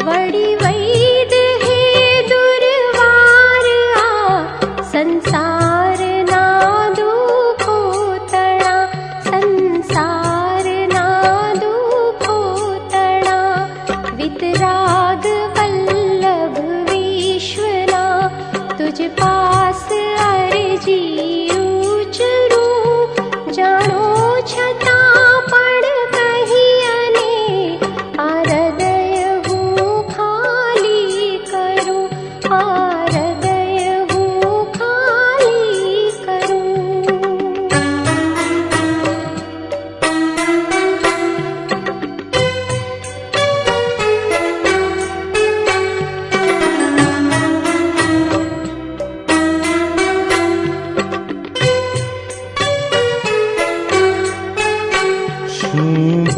वड़ी वैद हे दुर्वार संसार ना दुखो तणा, संसार ना दुखो तणा। वितराग वल्लभ विश्वना तुझ पास अर्जी उचरू, जानो छता पण कही अने आ हृदय हूँ खाली करूं, आ हृदय हूँ खाली करूं।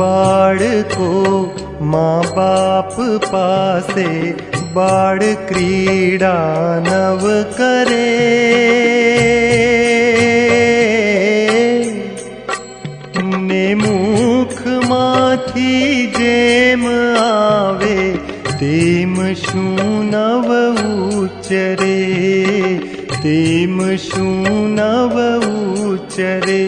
बाळको माँ बाप पासे बाळ क्रीडा नव करे, ने मुख माथी जेम आवे तेम शू नव उच्चरे, तेम शू नव उच्चरे।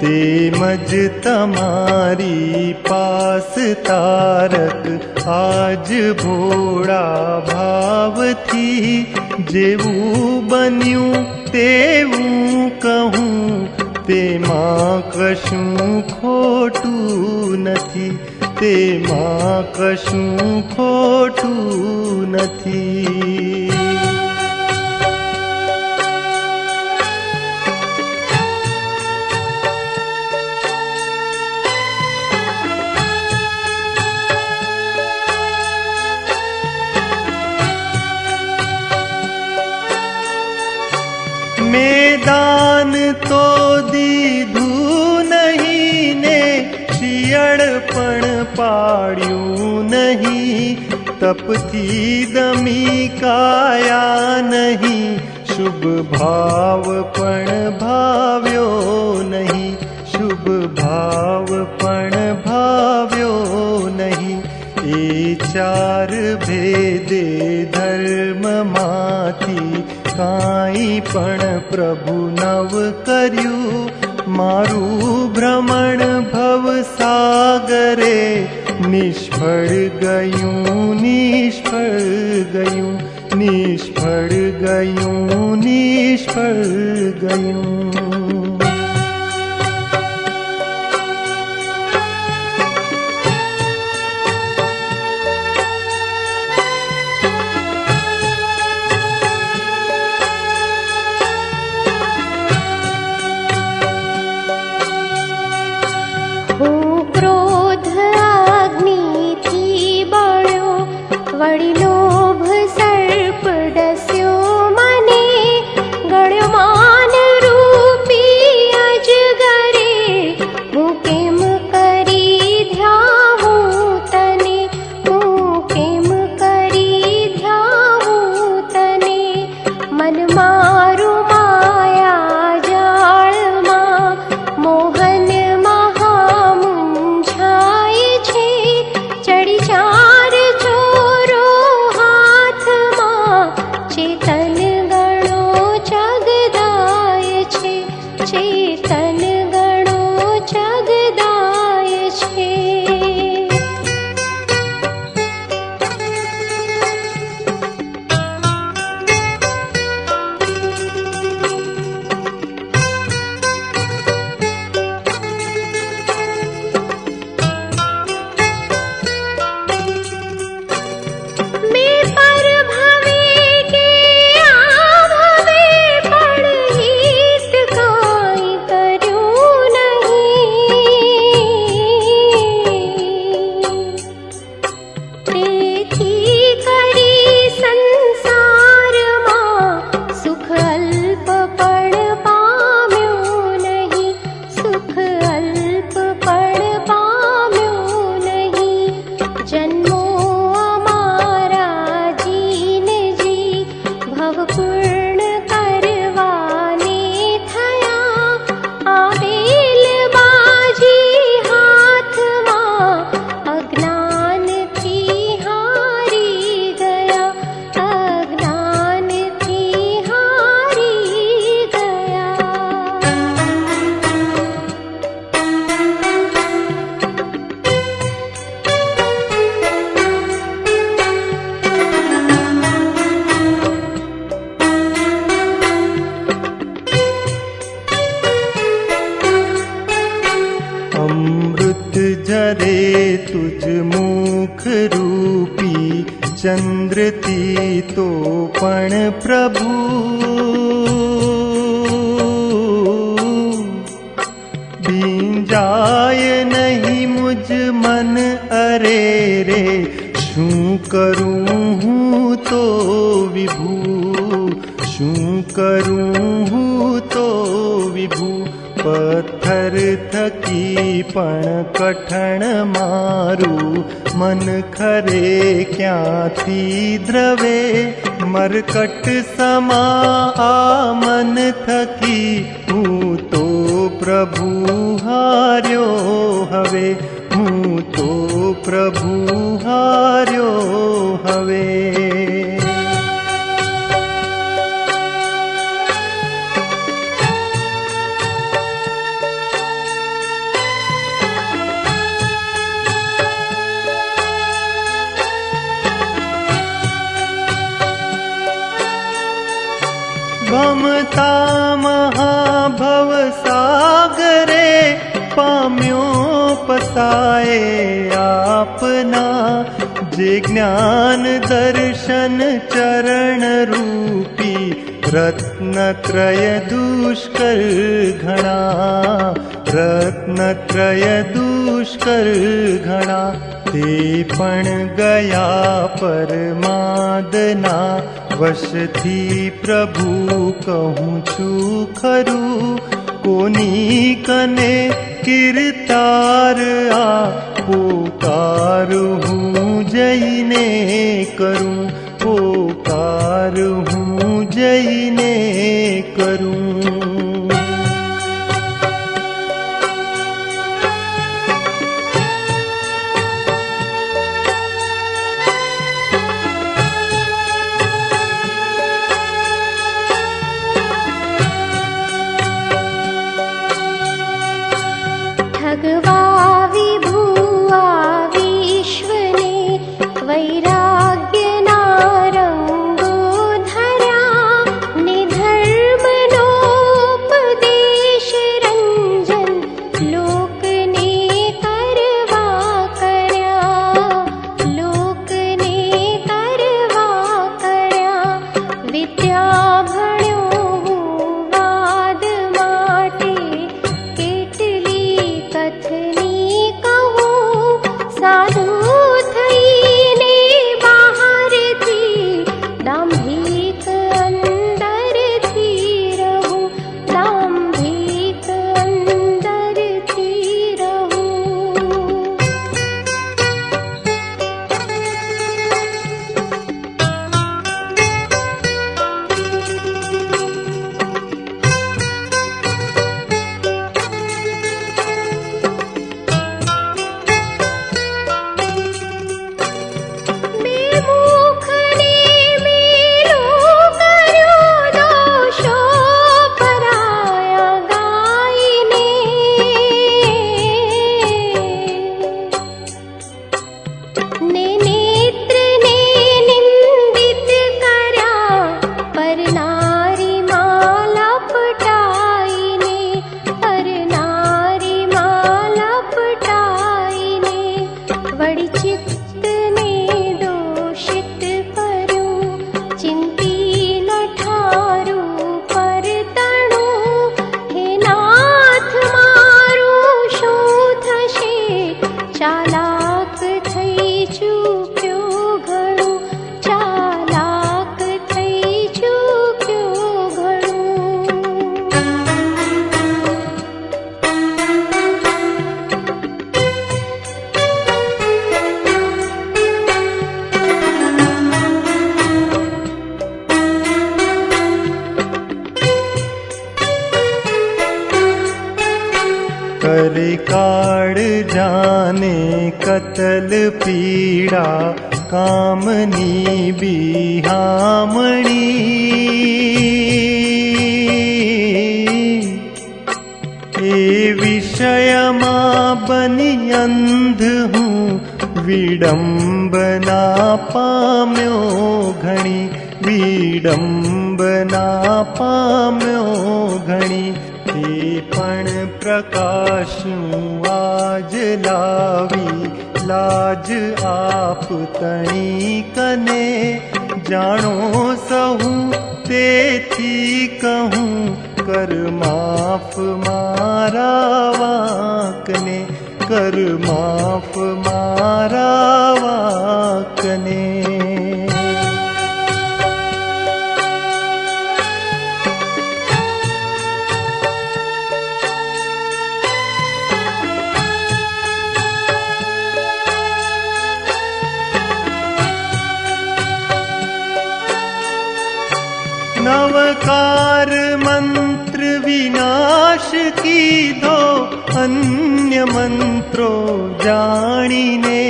तेमज तमारी पास तारक आज भोळा भावथी, जेवू बन्यू तेवू कहूं, तेमां कशुं खोटू नथी, तेमां कशुं खोटू नथी। मैदान तो दीधू नहीं ने, शियड़पण पाड्यू नहीं, तपथी दमी काया नहीं, शुभ भाव पण भाव्यो नहीं, शुभ भाव पण भाव्यो नहीं। ए चार भेदे धर्म माथी काई पण प्रभु नव कर्यु, मारू भ्रमण भव सागरे, निष्फळ गयूं निष्फळ गयूं, निष्फळ गयूं निष्फळ गयूं। क्रोध अग्नि थी बळ्यो, वड़ी लोभ सर्प डस्यो मने, गळ्यो मान रूपी चंद्रती तो पण प्रभु बींजाय नहीं मुझ मन अरे रे शू करूं हूँ तो विभू शू करूं हूँ तो विभू पत्थर थकी पण कठण मारू मन खरे क्यांथी द्रवे मरकट समा आ मन थकी हूँ तो प्रभु हार्यो हवे हूँ तो प्रभु हार्यो हवे। भमता महाभव सागरे पाम्यो पसाए आपना जे ज्ञान दर्शन चरण रूपी रत्नत्रय दुष्कर घना रत्नत्रय दुष्कर घना ते पण गया परमादना वशथी प्रभु कहूँ छू खरू कोनी कने कीर्तार आ पोकार हूँ जईने करूँ पोकार हूँ जईने करूँ। भगवा विभुआ विश्वने वैराग्य नारंगो धर्या निधर्मनो उपदेश रंजन लोकने करवा कर्या लोकने करवा कर्या विद्या भण्यो वाद माटे कथनी कहूँ साधु थईने बाहर थी दाम्भिक अंदर थी रहूं दाम्भिक अंदर थी रहूं। चालाक थई चूक्यो घणो चालाक थई चूक्यो घणो। करे काड़ जाने कतल पीड़ा कामनी बिहामणी ए विषय मां बनी अंध हूँ विडंबना पाम्यो घणी विडंबना पाम्यो घणी ते पण प्रकाशूं आज लावी लाज आप तणी कने जाणो सहू तेथी कहूँ कर माफ मारा वाकने कर माफ मारा वाकने। नवकार मंत्र विनाश कीधो अन्य मंत्रो जाणीने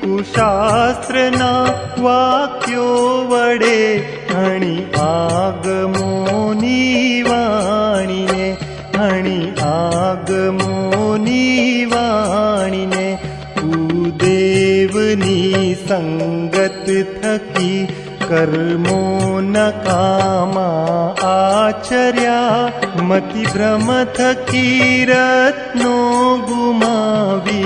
कुशास्त्रना वाक्यो वडे हणि आगमोनी वाणीने हणि आगमोनी वाणीने कुदेवनी संगत थकी कर्मो नकामा आचर्या मति भ्रम थकी रत्नो गुमावी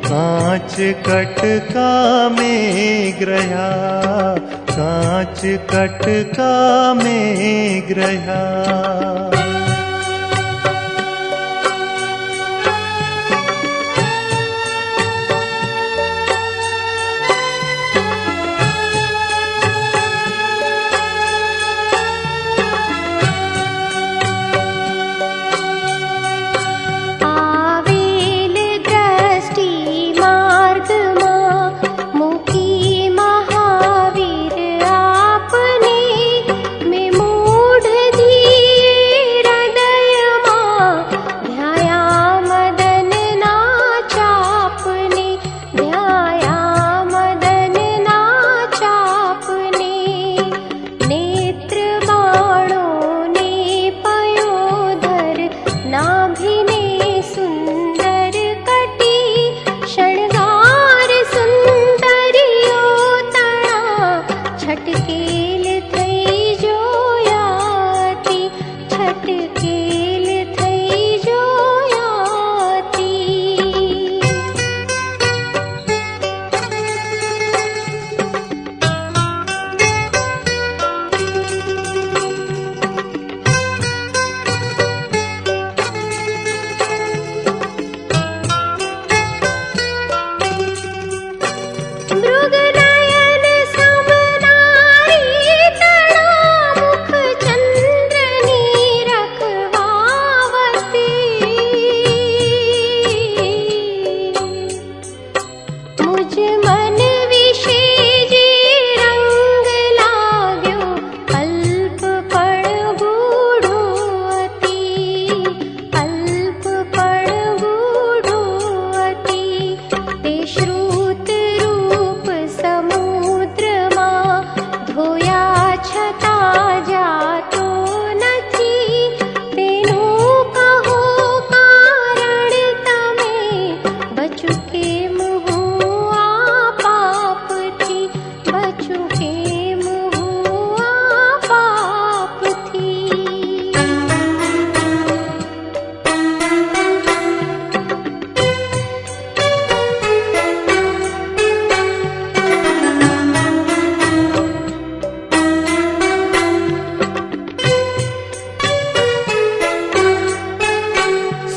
कांच कटका में ग्रह्या कांच कटका में ग्रह्या।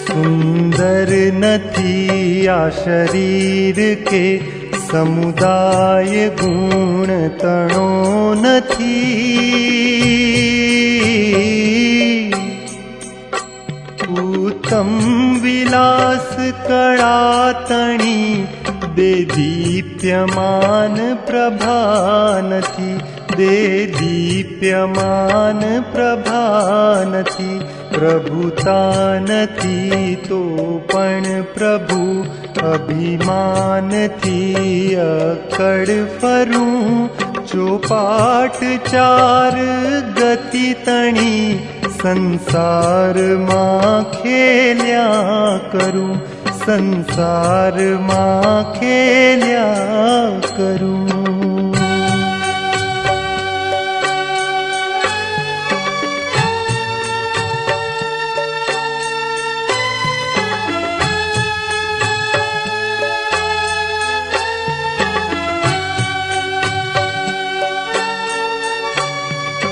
सुंदर नथी आ शरीर के समुदाय गुण तणो नथी। उत्तम विलास कड़ा तणी दे दीप्यमान प्रभा नथी दे दीप्यमान प्रभा नथी। प्रभुता नथी तो पण प्रभु अभिमान थी अकड़ फरूं चौपाट चार गति तणी संसार मां खेल्या करूं संसार मां खेल्या करूं।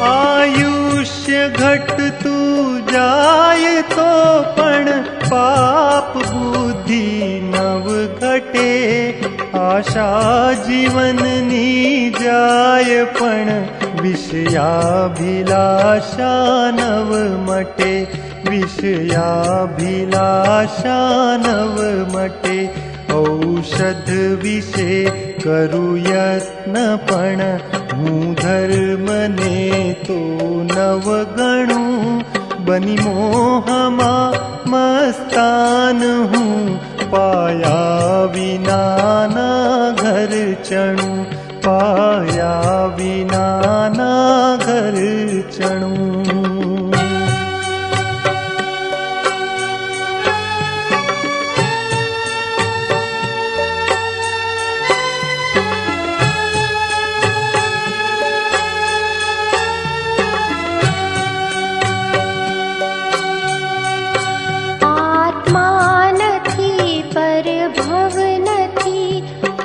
आयुष्य घटतु जाय तो पण पाप बुद्धि नव घटे आशा जीवननी जाय पण विषयाभिलाषा नव मटे विषयाभिलाषा नव मटे औषध विषे करु यत्न पण हूँ धर्मने तो नव गणु बनी मोहमा मस्तान हूँ पाया विना ना घर चणु पाया विना ना घर चणु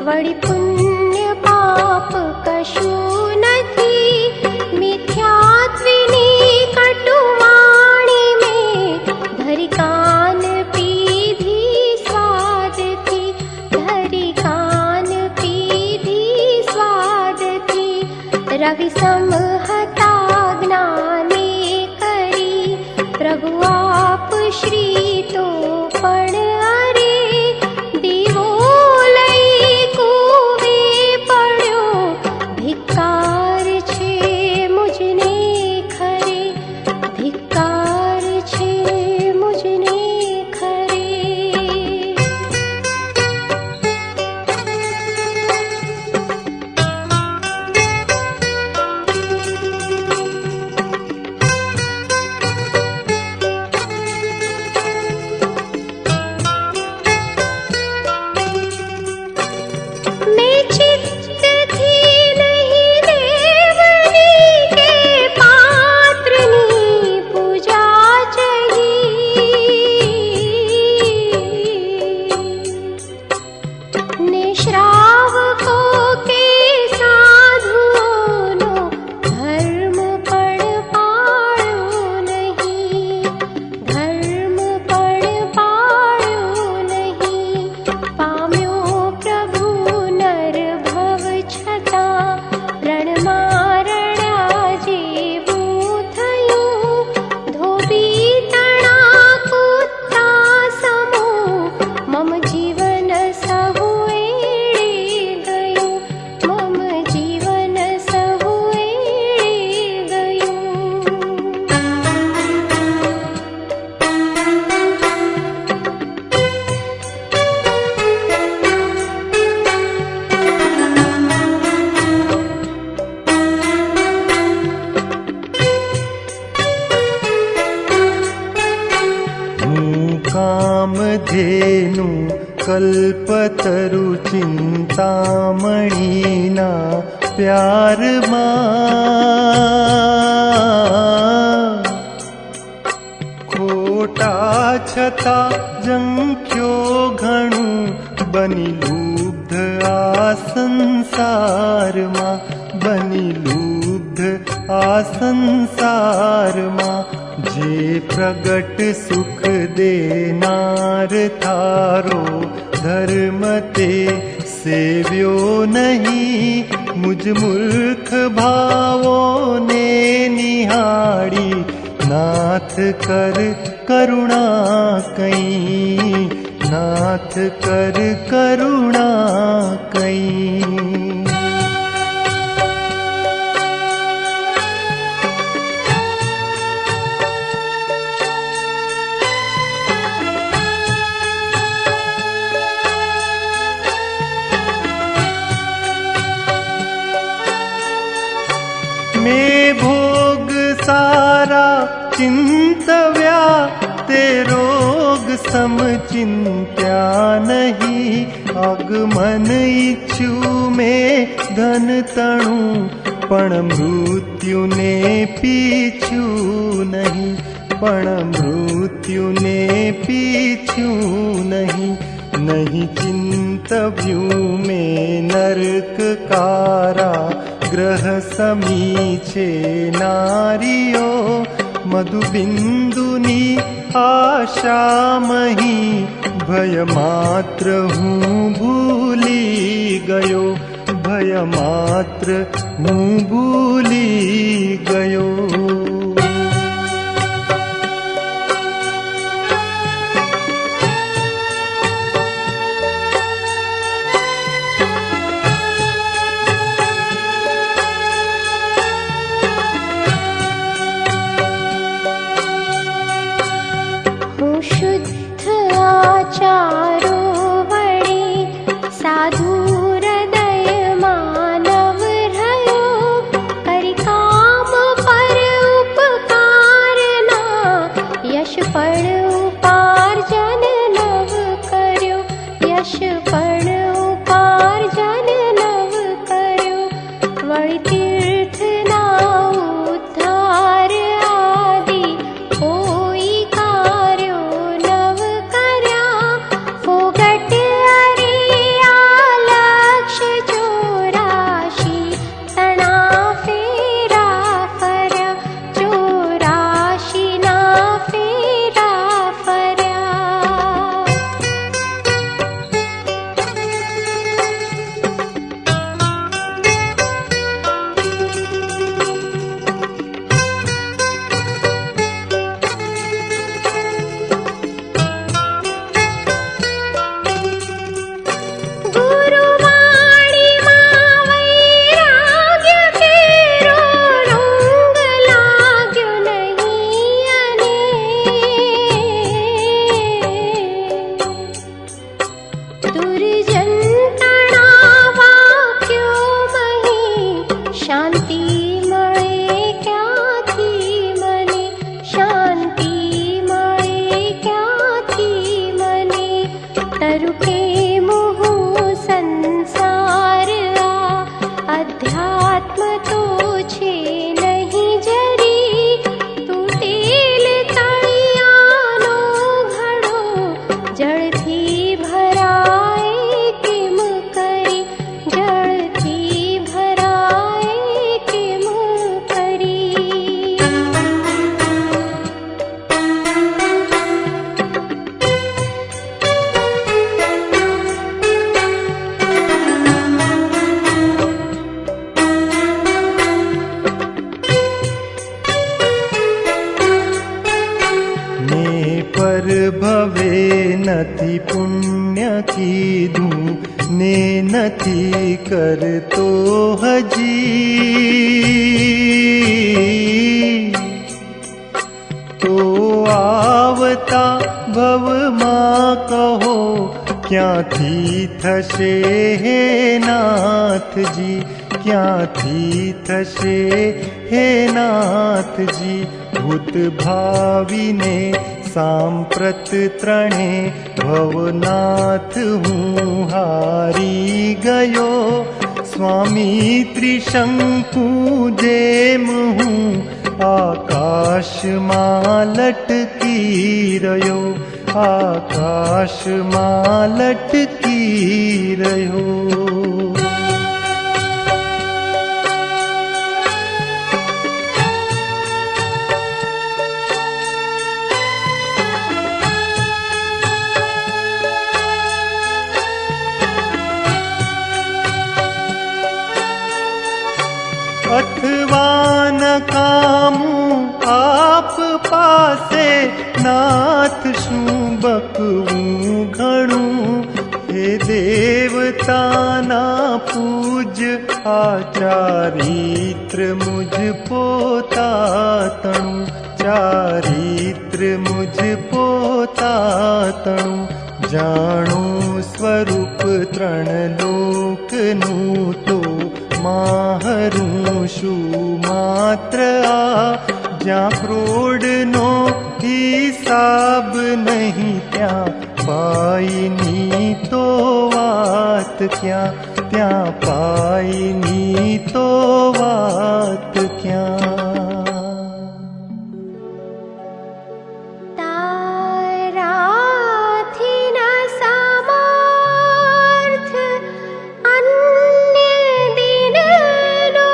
वड़ी पुण्य पाप कशु नहीं मिथ्यात्विनी कटुवाणी में धरि कान पीधी स्वाद थी धरि कान पीधी स्वाद थी रवि समहता ज्ञाने करी प्रभु आप श्री तो पण अरे दीवो धिक्कार छे मुझने खरे धिक्कार छे मुझने खरे मैं चित्त थी कामधेनु कल्पतरु चिंतामणिना प्यार खोटा छता जंख्यो घणु बनी लुब्ध आ संसार बनी लुब्ध आ संसार जे प्रगट सुख देनार थारो धर्म ते सेव्यो नहीं मुझ मूर्ख भावो ने निहाड़ी नाथ कर करुणा कई नाथ कर करुणा कई में भोग सारा चिंतव्या ते रोग सम चिंत्या नहीं आगमन इच्छु में धन तणु पण मृत्यु ने पीछू नहीं पण मृत्यु ने पीछू नहीं नहीं चिंतव्यू में नरक कारा ग्रह समीछे नारियो मधुबिंदुनी आशा मही भय मात्र हूँ भूली गयो भय मात्र हूँ भूली गयो शुद्ध आचारो वडे साधु हृदय मानव रह्यो करि काम पर उपकार ना यश पण उपार्जन नव कर्यो यश पण उपार्जन नव कर्यो वळी तीर्थ ना उद्धार आदि कोई भवे नथी पुण्य कीधुं ने नथी करतो हजी तो आवता भवमा कहो क्यांथी थशे हे नाथजी क्यांथी थशे हे नाथजी भूत भावी ने सांप्रत त्रणे भवनाथ हूँ हारी गयो स्वामी त्रिशंकु जेम हूँ आकाश मां लटकी रह्यो आकाश मां लटकी रह्यो अथवा न कामूं आप पासे नाथ शूं बकवूं घणुं हे देवता ना पूज आचारित्र मुझ पोता तणु चारित्र मुझ पोता तणु जाणु स्वरूप त्रण लोकનું તો माहरू शू मात्र आ ज्यां क्रोडनो हिसाब नहीं त्या पाईनी तो वात क्या त्या पाईनी तो वात क्या अन्य दिन नो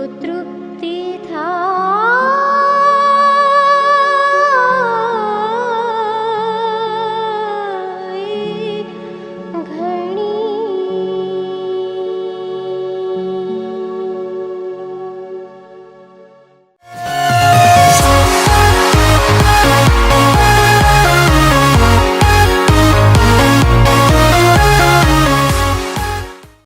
तृप्ति था